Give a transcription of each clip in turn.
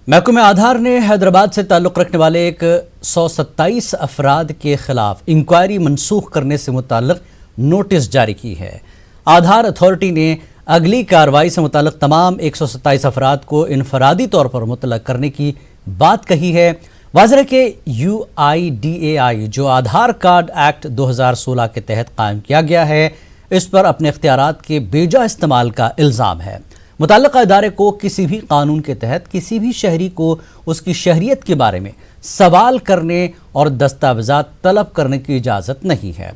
محکمہ آدھار نے حیدرآباد سے تعلق رکھنے والے ایک 127 افراد کے خلاف انکوائری منسوخ کرنے سے متعلق نوٹس جاری کی ہے۔ آدھار اتھارٹی نے اگلی کارروائی سے متعلق تمام 127 افراد کو انفرادی طور پر مطلع کرنے کی بات کہی ہے۔ واضح ہے کہ UIDAI جو آدھار کارڈ ایکٹ 2016 کے تحت قائم کیا گیا ہے، اس پر اپنے اختیارات کے بیجا استعمال کا الزام ہے۔ متعلقہ ادارے کو کسی بھی قانون کے تحت کسی بھی شہری کو اس کی شہریت کے بارے میں سوال کرنے اور دستاویزات طلب کرنے کی اجازت نہیں ہے۔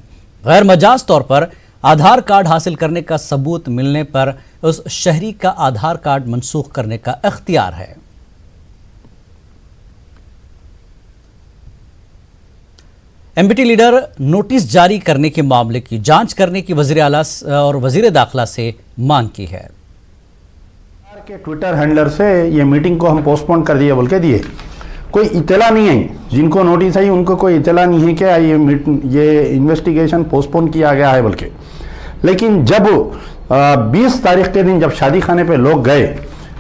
غیر مجاز طور پر آدھار کارڈ حاصل کرنے کا ثبوت ملنے پر اس شہری کا آدھار کارڈ منسوخ کرنے کا اختیار ہے۔ MPT لیڈر نوٹس جاری کرنے کے معاملے کی جانچ کرنے کی وزیر اعلیٰ اور وزیر داخلہ سے مانگ کی ہے۔ کے ٹویٹر ہینڈلر سے یہ میٹنگ کو ہم پوسٹ پون کر دیے بول کے دیے، کوئی اطلاع نہیں ہے، جن کو نوٹس آئی ان کو کوئی اطلاع نہیں ہے کہ یہ انویسٹیگیشن پوسٹ پون کیا گیا ہے بول کے۔ لیکن جب 20 تاریخ کے دن جب شادی خانے پہ لوگ گئے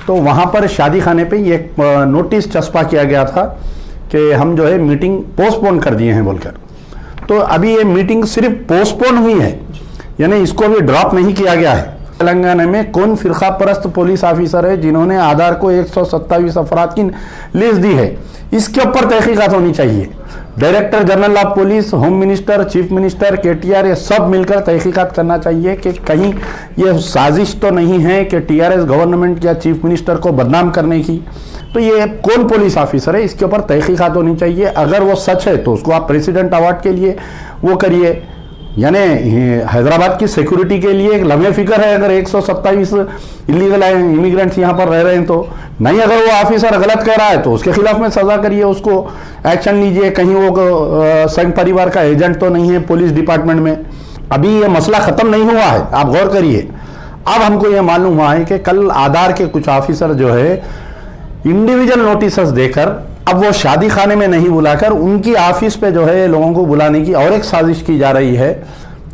تو وہاں پر شادی خانے پہ ایک نوٹس چسپا کیا گیا تھا کہ ہم جو ہے میٹنگ پوسٹ پون کر دیے ہیں بول کر۔ تو ابھی یہ میٹنگ صرف پوسٹ پون ہوئی ہے، یعنی اس کو بھی ڈراپ نہیں کیا گیا ہے۔ تلنگانہ میں کون فرقہ پرست پولیس آفیسر ہے جنہوں نے آدھار کو 127 افراد کی لسٹ دی ہے، اس کے اوپر تحقیقات ہونی چاہیے۔ Director general of police, home minister, chief minister, KTR یہ سب مل کر تحقیقات کرنا چاہیے کہ کہیں یہ سازش تو نہیں ہے کہ TRS گورنمنٹ یا چیف منسٹر کو بدنام کرنے کی۔ تو یہ کون پولیس آفیسر ہے، اس کے اوپر تحقیقات ہونی چاہیے۔ اگر وہ سچ ہے تو اس کو آپ پریسیڈنٹ ایوارڈ کے لیے وہ کریے، یعنی حیدرآباد کی سیکورٹی کے لیے ایک لمحے فکر ہے۔ اگر 127 انلیگل امیگرینٹس یہاں پر رہ رہے ہیں تو نہیں، اگر وہ آفیسر غلط کہہ رہا ہے تو اس کے خلاف میں سزا کریے، اس کو ایکشن لیجئے۔ کہیں وہ سنگھ پریوار کا ایجنٹ تو نہیں ہے پولیس ڈپارٹمنٹ میں۔ ابھی یہ مسئلہ ختم نہیں ہوا ہے، آپ غور کریے۔ اب ہم کو یہ معلوم ہوا ہے کہ کل آدھار کے کچھ آفیسر جو ہے انڈیویجل نوٹسز دے کر اب وہ شادی خانے میں نہیں بلا کر ان کی آفس پہ جو ہے لوگوں کو بلانے کی اور ایک سازش کی جا رہی ہے۔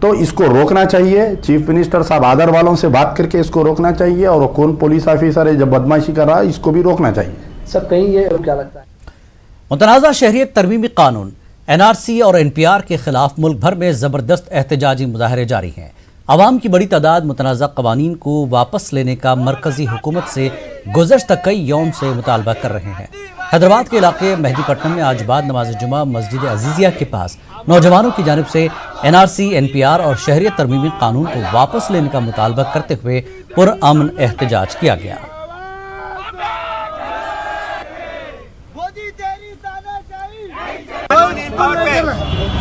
تو اس کو روکنا چاہیے، چیف منسٹر صاحب آدھار والوں سے بات کر کے اس کو روکنا چاہیے، اور کون پولیس آفیسر ہے جب بدماشی کر رہا ہے اس کو بھی روکنا چاہیے۔ سر کہیں یہ کیا لگتا ہے؟ متنازع شہریت ترمیمی قانون NRC اور NPR کے خلاف ملک بھر میں زبردست احتجاجی مظاہرے جاری ہیں۔ عوام کی بڑی تعداد متنازع قوانین کو واپس لینے کا مرکزی حکومت سے گزشتہ کئی یوم سے مطالبہ کر رہے ہیں۔ حیدرآباد کے علاقے مہدی پٹنم میں آج بعد نماز جمعہ مسجد عزیزیہ کے پاس نوجوانوں کی جانب سے NRC، NPR اور شہریت ترمیمی قانون کو واپس لینے کا مطالبہ کرتے ہوئے پرامن احتجاج کیا گیا۔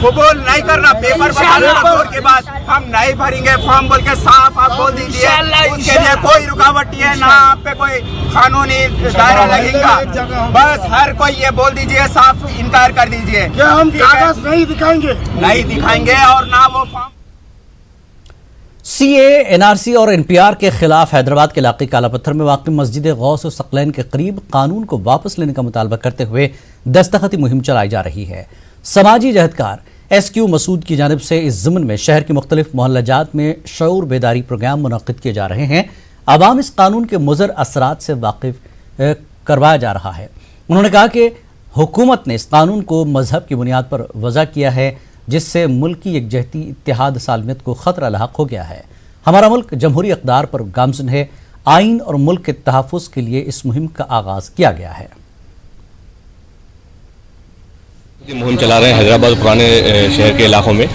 قبول نہیں کرنا، پیپر کے بعد ہم نہیں بھریں گے فارم بول کے صاف آپ بول دیجئے۔ اس کے لیے کوئی رکاوٹ نہیں ہے، نہ آپ پہ کوئی قانونی دائرہ لگے گا، بس ہر کوئی یہ بول دیجئے، صاف انکار کر دیجئے کہ ہم کاغذ نہیں دکھائیں گے اور نہ وہ فارم۔ CA، NRC اور NPR کے خلاف حیدرآباد کے علاقے کالا پتھر میں واقع مسجد غوث و ثقلین کے قریب قانون کو واپس لینے کا مطالبہ کرتے ہوئے دستخطی مہم چلائی جا رہی ہے۔ سماجی جہدکار SQ مسعود کی جانب سے اس ضمن میں شہر کے مختلف محلہ جات میں شعور بیداری پروگرام منعقد کیے جا رہے ہیں۔ عوام اس قانون کے مضر اثرات سے واقف کروایا جا رہا ہے۔ انہوں نے کہا کہ حکومت نے اس قانون کو مذہب کی بنیاد پر وضع کیا ہے، جس سے ملک کی یکجہتی، اتحاد، سالمیت کو خطرہ لاحق ہو گیا ہے۔ ہمارا ملک جمہوری اقدار پر گامزن ہے۔ آئین اور ملک کے تحفظ کے لیے اس مہم کا آغاز کیا گیا ہے۔ مہم چلا رہے ہیں حیدرآباد پرانے شہر کے علاقوں میں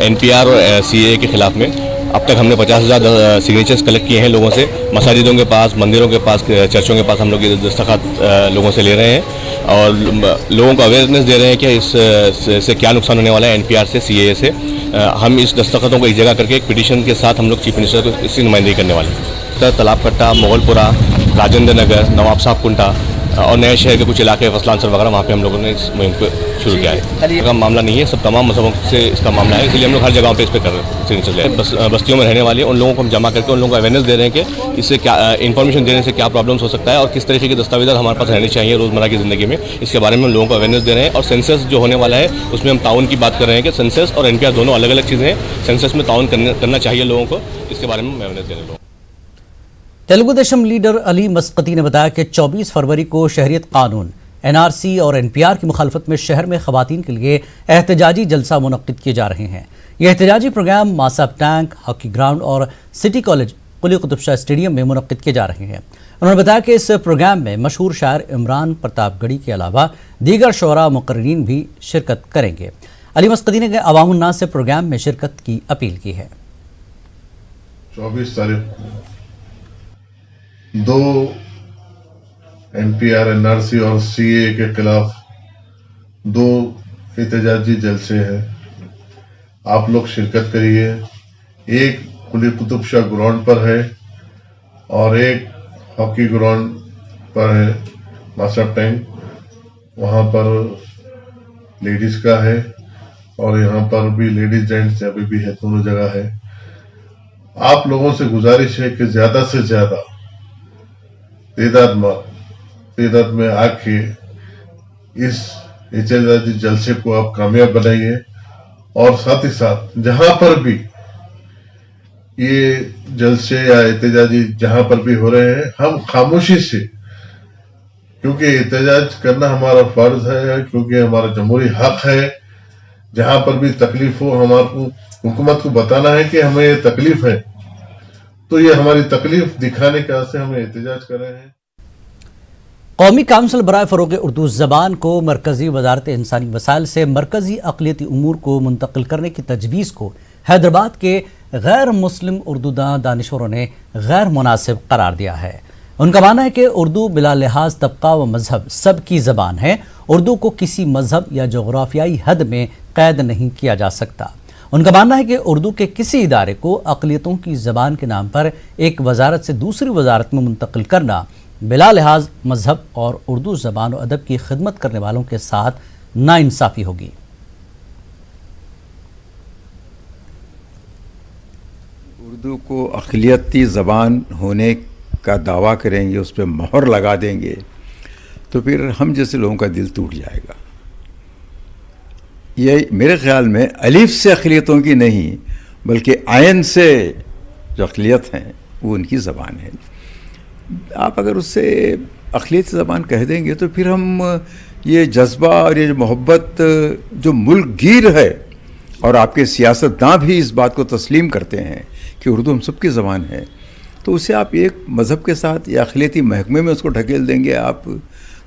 NPR اور CA کے خلاف میں۔ اب تک ہم نے 50,000 سگنیچرز کلیکٹ کیے ہیں لوگوں سے، مساجدوں کے پاس، مندروں کے پاس، چرچوں کے پاس ہم لوگ یہ دستخط لوگوں سے لے رہے ہیں اور لوگوں کو اویئرنیس دے رہے ہیں کہ اس سے کیا نقصان ہونے والا ہے۔ NPR سے، CA سے ہم اس دستخطوں کو ایک جگہ کر کے ایک پٹیشن کے ساتھ ہم لوگ چیف منسٹر کو اس کی نمائندگی کرنے والے ہیں۔ تالاب کٹا، مغل پورہ، راجندر نگر، نواب صاحب کنٹا اور نئے شہر کے کچھ علاقے فصلان سر وغیرہ، وہاں پہ ہم لوگوں نے اس مہم کو شروع کیا ہے۔ کا معاملہ نہیں ہے، سب تمام مذہبوں سے اس کا معاملہ ہے، اس لیے ہم لوگ ہر جگہوں پہ اس پہ کر رہے ہیں۔ بستیوں میں رہنے والے ان لوگوں کو ہم جمع کر کے ان لوگوں کو اویئرنیس دے رہے ہیں کہ اس سے کیا انفارمیشن دینے سے کیا پرابلمس ہو سکتا ہے اور کس طریقے کے دستاویزات ہمارے پاس رہنے چاہیے روزمرہ کی زندگی میں، اس کے بارے میں ہم لوگوں کو اویئرنیس دے رہے ہیں۔ اور سینسس جو ہونے والا ہے اس میں ہم تعاون کی بات کر رہے ہیں کہ سینسس اور NPR دونوں الگ الگ چیزیں ہیں، سینسس میں تعاون کرنا چاہیے لوگوں کو، اس کے بارے میں اویئرنیس دے رہے ہیں۔ तेलुगु देशम लीडर अली मस्कती ने बताया कि 24 फरवरी को शहरियत कानून, NRC और NPR की मुखालफत में शहर में खवातीन के लिए एहतजाजी जलसा मुनक्किद किए जा रहे हैं। यह एहतजाजी प्रोग्राम मासाब टैंक, हॉकी ग्राउंड और सिटी कॉलेज कुली कुतुब शाह स्टेडियम में मुनक्किद किए जा रहे हैं। उन्होंने बताया कि इस प्रोग्राम में मशहूर शायर इमरान प्रतापगढ़ी के अलावा दीगर शोरा मुकर्रीरीन भी शिरकत करेंगे। अली मस्कती ने अवाम उन्नास से प्रोग्राम में शिरकत की अपील की है। 24 तारीख को 2 NPR, NRC और CA के खिलाफ 2 एहतजाजी जलसे हैं। आप लोग शिरकत करिए। एक कुली कुतुब शाह ग्राउंड पर है और एक हॉकी ग्राउंड पर है, मासाब टैंक, वहाँ पर लेडीज का है और यहाँ पर भी लेडीज जेंट्स अभी भी है, दोनों जगह है। आप लोगों से गुजारिश है कि ज्यादा से ज्यादा तादाद में आके इस एहतजाजी जलसे को आप कामयाब बनाइए और साथ ही साथ जहां पर भी ये जलसे या एहतजाजी जहां पर भी हो रहे हैं, हम खामोशी से, क्योंकि एहतजाज करना हमारा फर्ज है, क्योंकि हमारा जमहूरी हक है। जहां पर भी तकलीफ हो, हमारे हुकूमत को बताना है कि हमें ये तकलीफ है, तो ये हमारी तकलीफ दिखाने का से हम एहतजाज कर रहे हैं। कौमी काउंसिल बराए फ़रोग़ उर्दू ज़बान को मरकज़ी वज़ारत इंसानी वसाइल से मरकज़ी अक़लियती उमूर को मुंतकिल करने की तजवीज़ को हैदराबाद के गैर मुस्लिम उर्दूदां दानिशवरों ने गैर मुनासिब करार दिया है। उनका मानना है कि उर्दू बिला लिहाज तबका व मजहब सब की ज़बान है। उर्दू को किसी मजहब या जोग्राफियाई हद में कैद नहीं किया जा सकता। उनका मानना है कि उर्दू के किसी इदारे को अक़लियतों की ज़बान के नाम पर एक वजारत से दूसरी वजारत में मुंतकिल करना बिला लिहाज मजहब और उर्दू ज़बान और अदब की खिदमत करने वालों के साथ नाइंसाफ़ी होगी। उर्दू को अक़लियती ज़बान होने का दावा करेंगे, उस पर मोहर लगा देंगे, तो फिर हम जैसे लोगों का दिल टूट जाएगा। ये मेरे ख़्याल में अलिफ से अक़लियतों की नहीं, बल्कि आयन से जो अक़लियत हैं वो उनकी ज़बान है। आप अगर उससे अक़लियती ज़बान कह देंगे तो फिर हम ये जज्बा और ये मोहब्बत जो मुल्क गिर है, और आपके सियासतदां भी इस बात को तस्लीम करते हैं कि उर्दू हम सबकी ज़बान है, तो उसे आप एक मज़हब के साथ या अक़लियती महकमे में उसको ढकेल देंगे आप,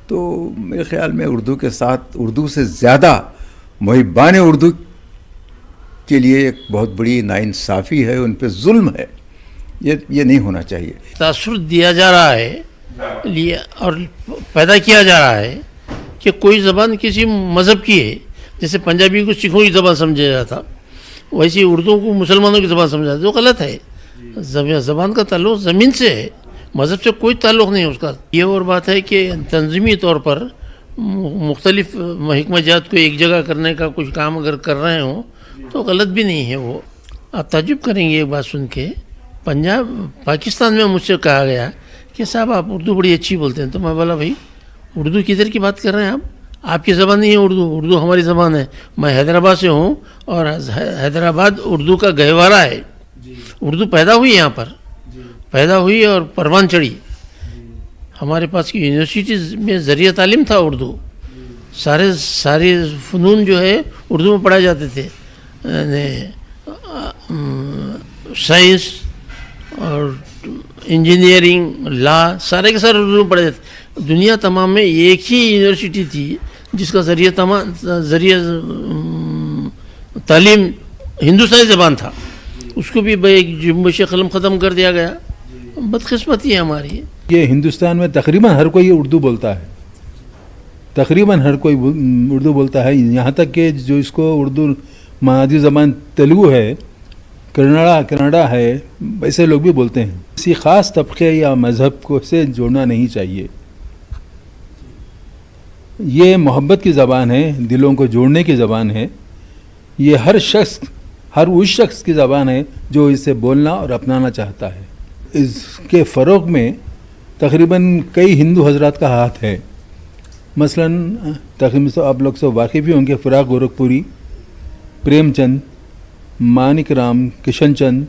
तो मेरे ख़्याल में उर्दू के साथ, उर्दू से ज़्यादा मुहिब्बान उर्दू के लिए एक बहुत बड़ी नाइंसाफ़ी है, उन पर जुल्म है। ये नहीं होना चाहिए। तासुर दिया जा रहा है लिया और पैदा किया जा रहा है कि कोई ज़बान किसी मज़हब की है। जैसे पंजाबी को सिखों की ज़बान समझा जाता, वैसे उर्दू को मुसलमानों की ज़बान समझा जाता, जो गलत है। ज़बान का ताल्लुक़ ज़मीन से है, मज़हब से कोई ताल्लुक़ नहीं उसका। ये और बात है कि तंज़ीमी तौर पर मुख्तलिफ़ महकमा जात को एक जगह करने का कुछ काम अगर कर रहे हों तो गलत भी नहीं है वो। आप ताज्जुब करेंगे एक बात सुन के, पाकिस्तान में मुझसे कहा गया कि साहब आप उर्दू बड़ी अच्छी बोलते हैं, तो मैं बोला भाई उर्दू किधर की बात कर रहे हैं आप? आपकी ज़बान नहीं है उर्दू, उर्दू हमारी ज़बान है। मैं हैदराबाद से हूँ और हैदराबाद उर्दू का गहवारा है। उर्दू पैदा हुई यहाँ पर, पैदा हुई और परवान चढ़ी। हमारे पास की यूनिवर्सिटीज़ में ज़रिया तालीम था उर्दू, सारे फ़नून जो है उर्दू में पढ़ाए जाते थे। साइंस और इंजीनियरिंग, लॉ, सारे के सारे उर्दू में पढ़े जाते। दुनिया तमाम में एक ही यूनिवर्सिटी थी जिसका ज़रिया तालीम हिंदुस्तानी ज़बान था, उसको भी एक जुम्बश कलम ख़त्म कर दिया गया। बदकिस्मती है हमारी। ये हिंदुस्तान में तकरीबन हर कोई उर्दू बोलता है, तकरीबन हर कोई उर्दू बोलता है। यहाँ तक कि जो इसको उर्दू मादी ज़बान तेलुगु है, कन्नड़ा है, वैसे लोग भी बोलते हैं। किसी ख़ास तबके या मज़हब को से जोड़ना नहीं चाहिए। ये मोहब्बत की ज़बान है, दिलों को जोड़ने की ज़बान है। ये हर उस शख्स की ज़बान है जो इसे बोलना और अपनाना चाहता है। इसके फ़रोग़ में तकरीबन कई हिंदू हजरात का हाथ है। मसलन तकरीबन तो आप लोग सब वाकिफ़ ही होंगे, फ़िराक़ गोरखपुरी, प्रेमचंद, मानिक राम, किशन चंद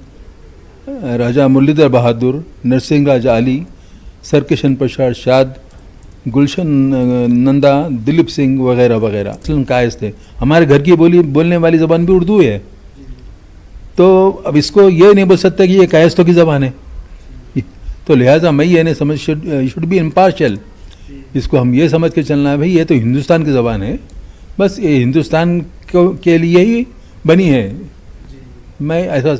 राजा मुरलीधर बहादुर, नरसिंह राजा अली, सरकिशन प्रसाद शाद, गुलशन नंदा, दिलीप सिंह वगैरह वगैरह कायस थे। हमारे घर की बोलने वाली ज़बान भी उर्दू है, तो अब इसको ये नहीं बोल सकता कि ये कायस्तों की ज़बान है, तो लिहाजा मैं ये नहीं समझ, शुड बी इम्पार्शियल। इसको हम ये समझ के चलना है भाई ये तो हिंदुस्तान की ज़बान है, बस ये हिंदुस्तान के लिए ही बनी है, मैं ऐसा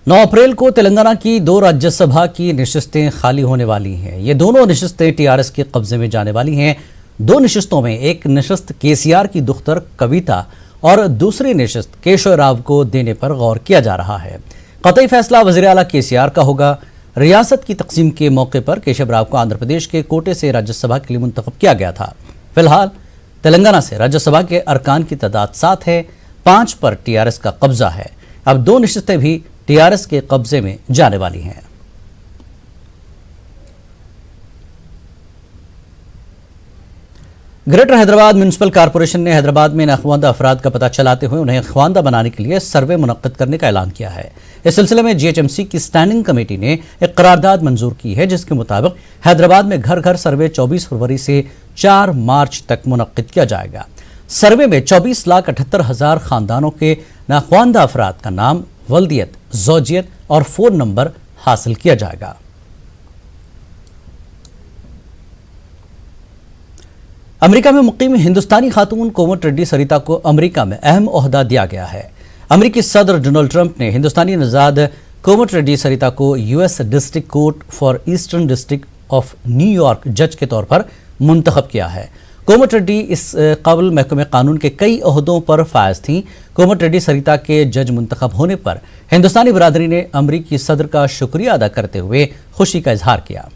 9 अप्रैल को तेलंगाना की 2 राज्यसभा की नशिस्तें खाली होने वाली हैं। ये दोनों नशिस्तें टीआरएस के कब्जे में जाने वाली हैं। 2 नशिस्तों में एक नशिस्त केसीआर की दुख्तर कविता और दूसरी नशिस्त केशव राव को देने पर गौर किया जा रहा है। कतई फैसला वज़ीर आला केसीआर का होगा। रियासत की तकसीम के मौके पर केशव राव को आंध्र प्रदेश के कोटे से राज्यसभा के लिए मुंतखब किया गया था। फिलहाल तेलंगाना से राज्यसभा के अरकान की तादाद 7 है, 5 पर टीआरएस का कब्जा है। अब 2 नशिस्तें भी टीआरएस के कब्जे में जाने वाली हैं। ग्रेटर हैदराबाद म्युनिसिपल कॉरपोरेशन ने हैदराबाद में नाखवानदा अफराद का पता चलाते हुए उन्हें ख्वानदा बनाने के लिए सर्वे मुनक्किद करने का ऐलान किया है। इस सिलसिले में जीएचएमसी की स्टैंडिंग कमेटी ने एक करारदाद मंजूर की है, जिसके मुताबिक हैदराबाद में घर घर सर्वे 24 फरवरी से 4 मार्च तक मुनक्किद किया जाएगा। सर्वे में 24,78,000 खानदानों के नाखवानदा अफराद का नाम, वल्दियत, ज़ौजियत और फ़ोन नंबर हासिल किया जाएगा। अमेरिका में मुकीम हिंदुस्तानी खातून कोमट रेड्डी सरिता को अमेरिका में अहम ओहदा दिया गया है। अमेरिकी सदर डोनाल्ड ट्रंप ने हिंदुस्तानी नजाद कोमट रेड्डी सरिता को US district court for eastern district of New York जज के तौर पर मुंतखब किया है। कोमट रेड्डी इस कबल महकमे कानून के कई ओहदों पर फायज थीं। कोमट रेड्डी सरिता के जज मुंतखब होने पर हिंदुस्तानी बरादरी ने अमरीकी सदर का शुक्रिया अदा करते हुए खुशी का इजहार किया।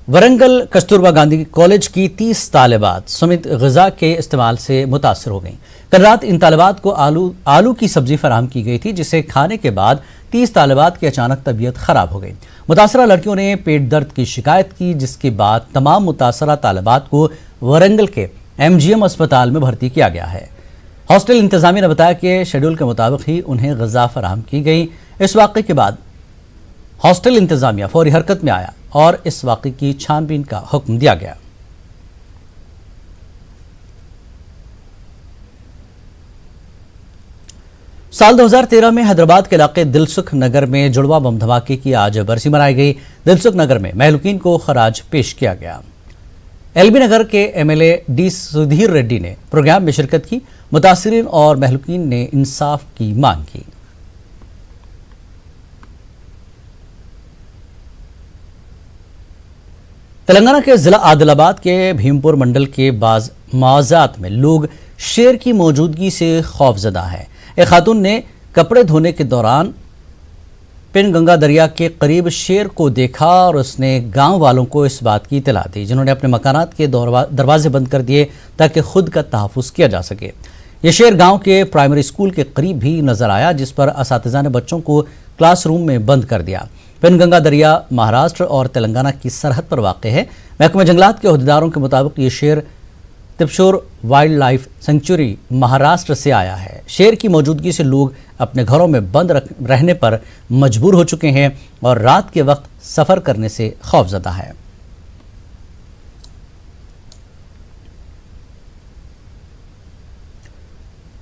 वरंगल कस्तूरबा गांधी कॉलेज की 30 तालिबात समेत ग़िज़ा के इस्तेमाल से मुतासर हो गईं। कल रात इन तालिबात को आलू की सब्जी फराहम की गई थी, जिसे खाने के बाद 30 तालिबात की अचानक तबीयत खराब हो गई। मुतासरा लड़कियों ने पेट दर्द की शिकायत की, जिसके बाद तमाम मुतासरा तालिबात को वरंगल के एमजीएम अस्पताल में भर्ती किया गया है। हॉस्टल इंतजामिया ने बताया कि शेड्यूल के मुताबिक ही उन्हें ग़िज़ा फराहम की गई। इस वाक़े के बाद हॉस्टल इंतजामिया फौरी हरकत में आया और इस वाक़े की छानबीन का हुक्म दिया गया। साल 2013 में हैदराबाद के इलाके दिलसुख नगर में जुड़वा बम धमाके की आज बरसी मनाई गई। दिलसुख नगर में महलूकीन को खराज पेश किया गया। एलबी नगर के एमएलए डी सुधीर रेड्डी ने प्रोग्राम में शिरकत की। मुतासिरीन और महलूकीन ने इंसाफ की मांग की। तेलंगाना के जिला आदिलाबाद के भीमपुर मंडल के बाज मवाज़ात में लोग शेर की मौजूदगी से खौफजदा हैं। एक खातून ने कपड़े धोने के दौरान पेनगंगा दरिया के करीब शेर को देखा और उसने गांव वालों को इस बात की इत्तला दी, जिन्होंने अपने मकानात के दरवाजे बंद कर दिए ताकि खुद का तहफ़्फ़ुज़ किया जा सके। यह शेर गांव के प्राइमरी स्कूल के करीब भी नजर आया, जिस पर असातिज़ा ने बच्चों को क्लासरूम में बंद कर दिया। पेनगंगा दरिया महाराष्ट्र और तेलंगाना की सरहद पर वाक़ है। महकमा जंगलात के अहदेदारों के मुताबिक ये शेर तिपशोर वाइल्ड लाइफ सेंचुरी महाराष्ट्र से आया है। शेर की मौजूदगी से लोग अपने घरों में बंद रहने पर मजबूर हो चुके हैं और रात के वक्त सफ़र करने से खौफजदा है।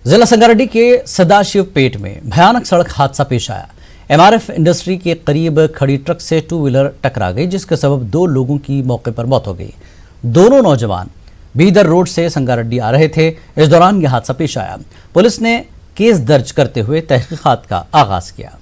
जिला संगारेड्डी के सदाशिव पेट में भयानक सड़क हादसा पेश आया। एमआरएफ इंडस्ट्री के करीब खड़ी ट्रक से 2 व्हीलर टकरा गई, जिसके सबब 2 लोगों की मौके पर मौत हो गई। दोनों नौजवान बीदर रोड से संगारेड्डी आ रहे थे। इस दौरान यह हादसा पेश आया। पुलिस ने केस दर्ज करते हुए तहकीकात का आगाज किया।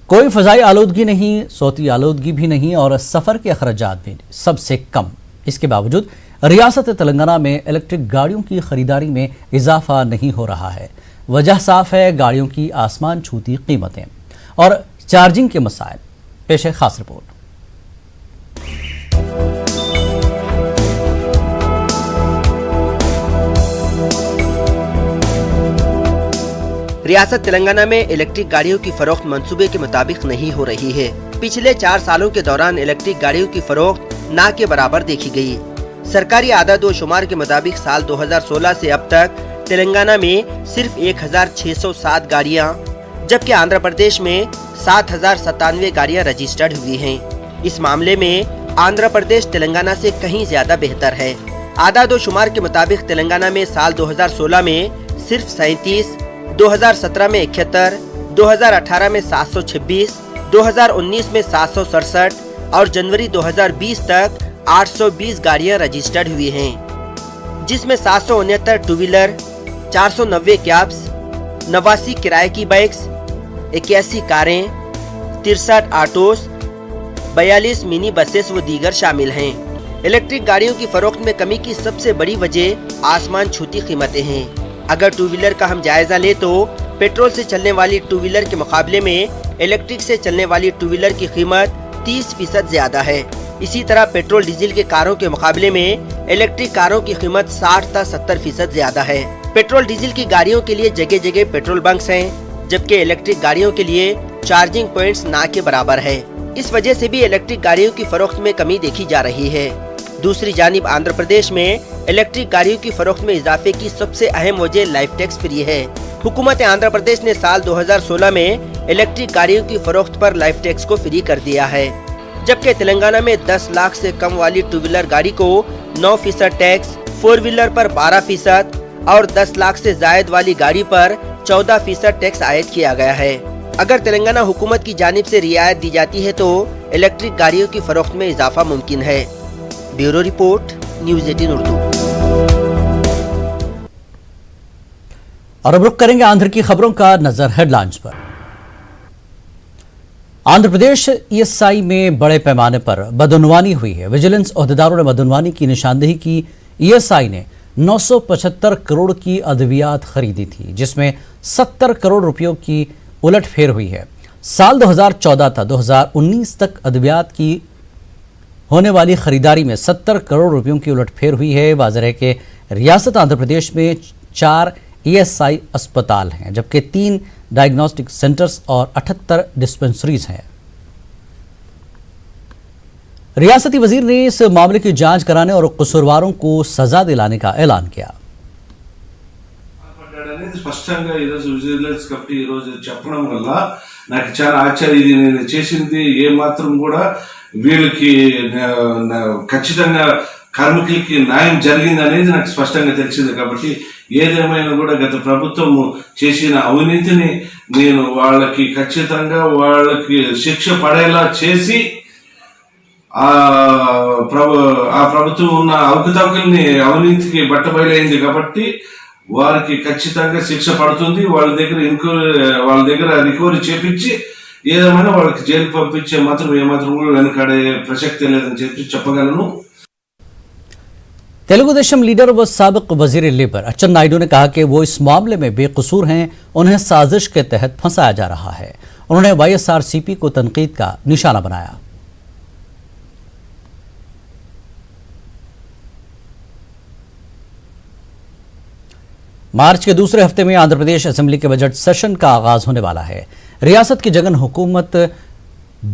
कोई फजाई आलूदगी नहीं, सौती आलूदगी भी नहीं और सफर के अखराजात भी सबसे कम। इसके बावजूद रियासत तेलंगाना में इलेक्ट्रिक गाड़ियों की खरीदारी में इजाफा नहीं हो रहा है। वजह साफ है, गाड़ियों की आसमान छूती कीमतें और चार्जिंग के मसाइल। पेश है खास रिपोर्ट। रियासत तेलंगाना में इलेक्ट्रिक गाड़ियों की फरोख्त मंसूबे के मुताबिक नहीं हो रही है। पिछले 4 सालों के दौरान इलेक्ट्रिक गाड़ियों की फरोख्त ना के बराबर देखी गई। सरकारी आदाद व शुमार के मुताबिक साल 2016 से अब तक तेलंगाना में सिर्फ 1607 गाड़ियाँ, जबकि आंध्र प्रदेश में 7097 गाड़ियाँ रजिस्टर्ड हुई हैं। इस मामले में आंध्र प्रदेश तेलंगाना से कहीं ज्यादा बेहतर है। आदाद व शुमार के मुताबिक तेलंगाना में साल 2016 में सिर्फ 37, 2017 में 71, 2018 में 726, 2019 में 767 और जनवरी 2020 तक 820 गाड़ियां रजिस्टर्ड हुई हैं, जिसमें 769 टू व्हीलर, 490 कैब्स, 89 किराए की बाइक्स, 81 कारें, 63 ऑटोस, 42 मिनी बसेस व दीगर शामिल हैं। इलेक्ट्रिक गाड़ियों की फरोख्त में कमी की सबसे बड़ी वजह आसमान छूती कीमतें हैं। अगर टू व्हीलर का हम जायजा ले तो पेट्रोल से चलने वाली टू व्हीलर के मुकाबले में इलेक्ट्रिक से चलने वाली टू व्हीलर की कीमत 30% ज्यादा है। इसी तरह पेट्रोल डीजल के कारों के मुकाबले में इलेक्ट्रिक कारों की कीमत 60 से 70% ज्यादा है। पेट्रोल डीजल की गाड़ियों के लिए जगह जगह पेट्रोल बंक्स हैं, जबकि इलेक्ट्रिक गाड़ियों के लिए चार्जिंग पॉइंट्स ना के बराबर है। इस वजह से भी इलेक्ट्रिक गाड़ियों की फरोख्त में कमी देखी जा रही है। दूसरी जानिब आंध्र प्रदेश में इलेक्ट्रिक गाड़ियों की फरोख्त में इजाफे की सबसे अहम वजह लाइफ टैक्स फ्री है। हुकूमत आंध्र प्रदेश ने साल 2016 में इलेक्ट्रिक गाड़ियों की फरोख्त पर लाइफ टैक्स को फ्री कर दिया है, जबकि तेलंगाना में 10 लाख से कम वाली टू व्हीलर गाड़ी को 9% टैक्स, 4 व्हीलर पर 12% और 10 लाख से जायद वाली गाड़ी पर 14% टैक्स आयद किया गया है। अगर तेलंगाना हुकूमत की जानिब से रियायत दी जाती है तो इलेक्ट्रिक गाड़ियों की फरोख्त में इजाफा मुमकिन है। Bureau report, news 18 Urdu. और अब रुख करेंगे आंध्र की खबरों का नजर हेडलाइंस पर। आंध्र प्रदेश ईएसआई में बड़े पैमाने पर बदउनवानी हुई है। विजिलेंस ओहदेदारों ने बदउनवानी की निशानदेही की। ईएसआई ने 975 करोड़ की अद्वियात खरीदी थी, जिसमें 70 करोड़ रुपयों की उलटफेर हुई है। साल 2014 था 2019 तक अद्वियात की होने वाली खरीदारी में 70 करोड़ रुपयों की उलटफेर हुई है। वाज़ेह है कि रियासत आंध्र प्रदेश में 4 ईएसआई अस्पताल हैं, जबकि 3 डायग्नोस्टिक सेंटर्स और 78 डिस्पेंसरीज हैं। रियासती वजीर ने इस मामले की जांच कराने और कसूरवारों को सजा दिलाने का ऐलान किया। స్పష్టంగా ఈరోజు విజిలెన్స్ కమిటీ ఈరోజు చెప్పడం వల్ల నాకు చాలా ఆశ్చర్యం. ఇది నేను చేసింది ఏ మాత్రం కూడా వీళ్ళకి ఖచ్చితంగా కార్మికులకి న్యాయం జరిగింది అనేది నాకు స్పష్టంగా తెలిసింది. కాబట్టి ఏదేమైనా కూడా గత ప్రభుత్వం చేసిన అవినీతిని నేను వాళ్ళకి ఖచ్చితంగా వాళ్ళకి శిక్ష పడేలా చేసి ఆ ప్రభుత్వం ఉన్న అవకతవకల్ని అవినీతికి బట్టబయలైంది కాబట్టి వారికి ఖచ్చితంగా శిక్ష పడుతుంది. వాళ్ళ దగ్గర రికవరీ చేపించి ఏదేమైనా వాళ్ళకి జైలుకి పంపించే మాత్రం ఏమాత్రం కూడా వెనకాడే ప్రసక్తి లేదని చెప్పగలను. तेलुगुदेशम लीडर व साबिक वजीर लेबर अच्चन नायडू ने कहा कि वो इस मामले में बेकसूर हैं, उन्हें साजिश के तहत फंसाया जा रहा है। उन्होंने वाईएसआरसीपी को तनकीद का निशाना बनाया। मार्च के दूसरे हफ्ते में आंध्र प्रदेश असेंबली के बजट सेशन का आगाज होने वाला है। रियासत की जगन हुकूमत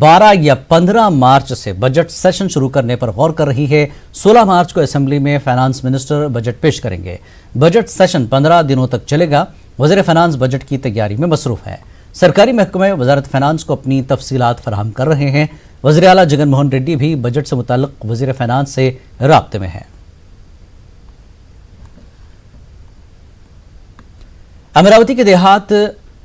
12 या 15 मार्च से बजट सेशन शुरू करने पर गौर कर रही है। 16 मार्च को असेंबली में फाइनेंस मिनिस्टर बजट पेश करेंगे। बजट सेशन 15 दिनों तक चलेगा। वज़ीर फाइनेंस बजट की तैयारी में मसरूफ है। सरकारी महकमे वजारत फाइनेंस को अपनी तफसीलात फराहम कर रहे हैं। वज़ीर आला जगन मोहन रेड्डी भी बजट से मुताल्लिक़ वज़ीर फाइनेंस से राब्ते में हैं। अमरावती के देहात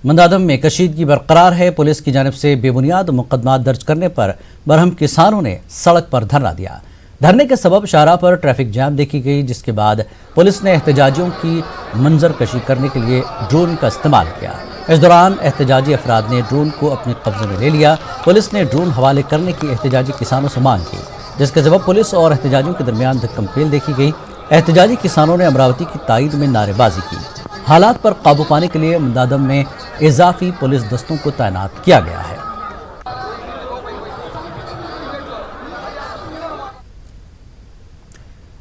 मंदादम में कशीदगी बरकरार है। पुलिस की जानिब से बेबुनियाद मुकदमा दर्ज करने पर बरहम किसानों ने सड़क पर धरना दिया। धरने के सबब शाहराह पर ट्रैफिक जैम देखी गई, जिसके बाद पुलिस ने एहतजाजियों की मंजर कशी करने के लिए ड्रोन का इस्तेमाल किया। इस दौरान एहतजाजी अफराद ने ड्रोन को अपने कब्जे में ले लिया। पुलिस ने ड्रोन हवाले करने की एहतजाजी किसानों से मांग की, जिसके सबब पुलिस और एहतजाजियों के दरमियान धक्कमपेल देखी गई। एहतजाजी किसानों ने अमरावती की तायद में नारेबाजी की। हालात पर काबू पाने के लिए मंदादम में इजाफी पुलिस दस्तों को तैनात किया गया है।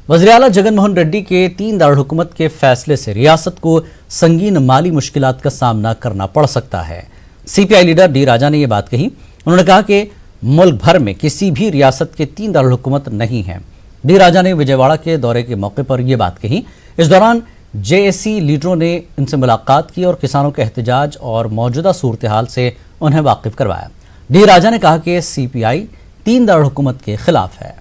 वज़ीर आला जगन मोहन रेड्डी के 3 दारुल-हुकूमत के फैसले से रियासत को संगीन माली मुश्किलात का सामना करना पड़ सकता है। CPI लीडर डी राजा ने यह बात कही। उन्होंने कहा कि मुल्क भर में किसी भी रियासत के 3 दारुल-हुकूमत नहीं हैं। डी राजा ने विजयवाड़ा के दौरे के मौके पर यह बात कही। इस दौरान JSC लीडरों ने इनसे मुलाकात की और किसानों के एहतजाज और मौजूदा सूरत हाल से उन्हें वाकिफ करवाया। डी राजा ने कहा कि CPI 3 दारुल-हुकूमत के खिलाफ है।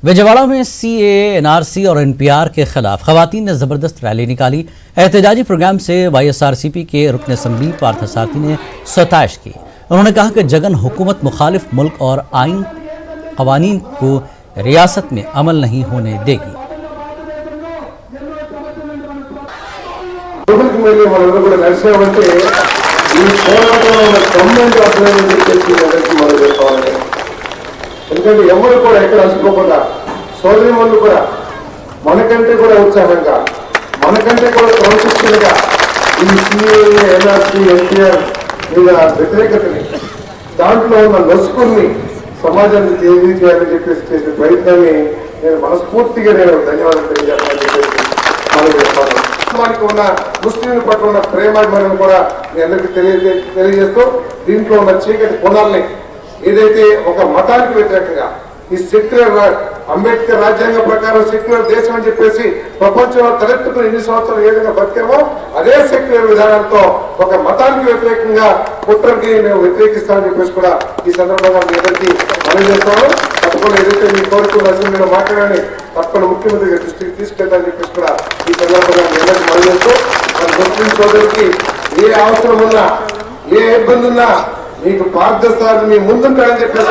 विजयवाड़ा में CAA, NRC और NPR के खिलाफ खवातीन ने जबरदस्त रैली निकाली। एहतजाजी प्रोग्राम से YSRCP के रुकन असम्बली पार्थ सारथी ने सताइश की। उन्होंने कहा कि जगन हुकूमत मुखालिफ मुल्क और आइन कवानीन को रियासत में अमल नहीं होने देगी। ఎందుకంటే ఎవరు కూడా ఎక్కడ అలసిపోకుండా సోదరి వాళ్ళు కూడా మనకంటే కూడా ఉత్సాహంగా మనకంటే కూడా క్రమశిక్షణగా ఈ CAA, NRC, NPR మీద వ్యతిరేకతని దాంట్లో ఉన్న లొసుకుల్ని సమాజానికి తెలియజేయాలని చెప్పేసి చేసే ప్రయత్నాన్ని నేను మనస్ఫూర్తిగా ధన్యవాదాలు తెలియజేస్తానని చెప్పేసి మనం చేస్తాను. మనకి ఉన్న ముస్లింల పట్ల ఉన్న ప్రేమాభిమానం కూడా మీ అందరికీ తెలియజేస్తూ దీంట్లో ఉన్న చీకటి కొనాలని ఏదైతే ఒక మతానికి వ్యతిరేకంగా ఈ సెక్యులర్ అంబేద్కర్ రాజ్యాంగం ప్రకారం సెక్యులర్ దేశం అని చెప్పేసి ప్రపంచంలో తలెత్తుకుని ఎన్ని సంవత్సరాలు ఏ విధంగా బతికామో అదే సెక్యులర్ విధానాలతో ఒక మతానికి వ్యతిరేకంగా కుట్రకి మేము వ్యతిరేకిస్తామని చెప్పేసి కూడా ఈ సందర్భంగా మీ అందరికీ మనం చేస్తాము. తప్పకుండా ఏదైతే మీ కోరుకున్న అసెంబ్లీలో మాట్లాడాలని తప్పకుండా ముఖ్యమంత్రి గారి దృష్టికి తీసుకెళ్తామని చెప్పేసి కూడా ఈ సందర్భంగా మీ అందరికీ మనం చేస్తూ మన ముస్లిం సోదరులకి ఏ అవసరం ఉన్నా ఏ ఇబ్బంది ఉన్నా మీకు పార్థసారథి ముందుంటాడని చెప్పేసి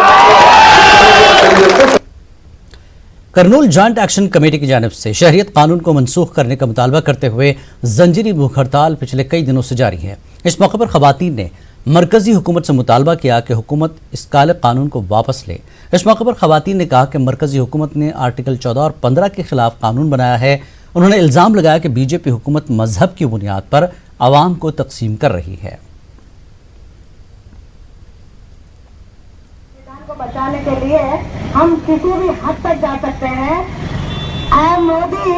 करनूल जॉइंट एक्शन कमेटी की जानिब से शहरियत कानून को मनसूख करने का मुतालबा करते हुए जंजीरी भूख हड़ताल पिछले कई दिनों से जारी है। इस मौके पर खवातीन ने मरकजी हुकूमत से मुतालबा किया कि हुकूमत इस काले कानून को वापस ले। इस मौके पर खवातीन ने कहा कि मरकजी हुकूमत ने आर्टिकल 14 और 15 के खिलाफ कानून बनाया है। उन्होंने इल्ज़ाम लगाया कि बीजेपी हुकूमत मजहब की बुनियाद पर आवाम को तकसीम कर रही है। बचाने के लिए हम किसी भी हद तक जा सकते हैं। ऐ मोदी,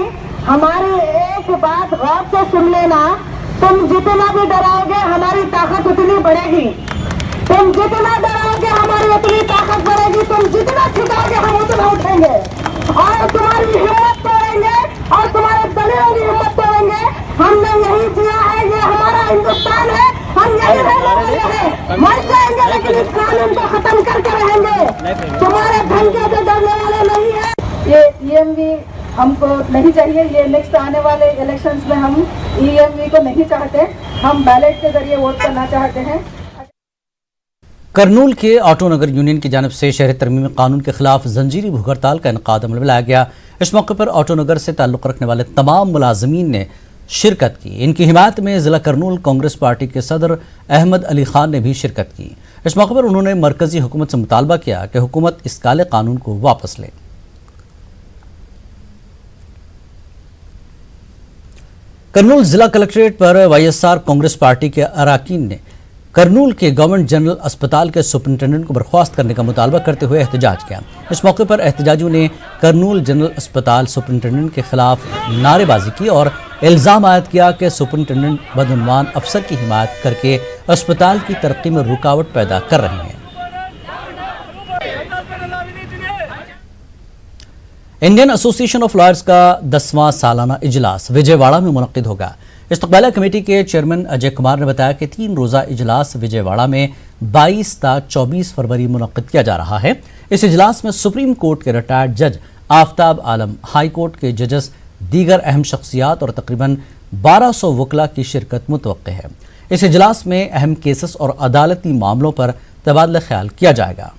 हमारी एक बात गौर से सुन लेना, तुम जितना भी डराओगे हमारी ताकत उतनी बढ़ेगी। तुम जितना डराओगे हमारी उतनी ताकत बढ़ेगी। तुम जितना छिपाओगे हम उतना उठेंगे और तुम्हारी हिम्मत तोड़ेंगे और तुम्हारे दलियों की हिम्मत तोड़ेंगे। हमने यही किया है, ये हमारा हिंदुस्तान है, हम यही रहने वाले हैं। मर जाएंगे लेकिन इस कानून को खत्म करके रहेंगे। तुम्हारे धमके से डरने वाले नहीं है। ये EMV हमको नहीं चाहिए। ये नेक्स्ट आने वाले इलेक्शंस में हम EMV को नहीं चाहते, हम बैलेट के जरिए वोट करना चाहते हैं। करनूल के ऑटो नगर यूनियन की जानिब से शहरी तरमीमी कानून के खिलाफ जंजीरी भूख हड़ताल का इनकाद अमल में लाया गया। इस मौके पर ऑटो नगर से ताल्लुक़ रखने वाले तमाम मुलाजमीन ने शिरकत की। इनकी हिमायत में ज़िला करनूल कांग्रेस पार्टी के सदर अहमद अली खान ने भी शिरकत की। इस मौके पर उन्होंने मरकजी हुकूमत से मुतालबा किया कि हुकूमत इस काले कानून को वापस ले। करनूल जिला कलेक्ट्रेट पर YSR कांग्रेस पार्टी के अरकान ने करनूल के गवर्नमेंट जनरल अस्पताल के सुपरिटेंडेंट को बर्खास्त करने का मुतालबा करते हुए एहतजाज किया। इस मौके पर एहतजाजियों ने करनूल जनरल अस्पताल सुपरिटेंडेंट के खिलाफ नारेबाजी की और इल्ज़ाम आयद किया कि सुपरिटेंडेंट बदउनवान अफसर की हिमायत करके अस्पताल की तरक्की में रुकावट पैदा कर रहे हैं। इंडियन एसोसिएशन ऑफ लॉयर्स का 10वां सालाना इजलास विजयवाड़ा में मुनक्किद होगा। इस्तकबालिया कमेटी के चेयरमैन अजय कुमार ने बताया कि 3 रोज़ा इजलास विजयवाड़ा में 22 ता 24 फरवरी मुनक्किद किया जा रहा है। इस इजलास में सुप्रीम कोर्ट के रिटायर्ड जज आफ्ताब आलम, हाई कोर्ट के जजेस, दीगर अहम शख्सियात और तकरीबन 1200 वकला की शिरकत मुतवक्के है। इस इजलास में अहम केसेस और अदालती मामलों पर तबादला ख्याल किया जाएगा।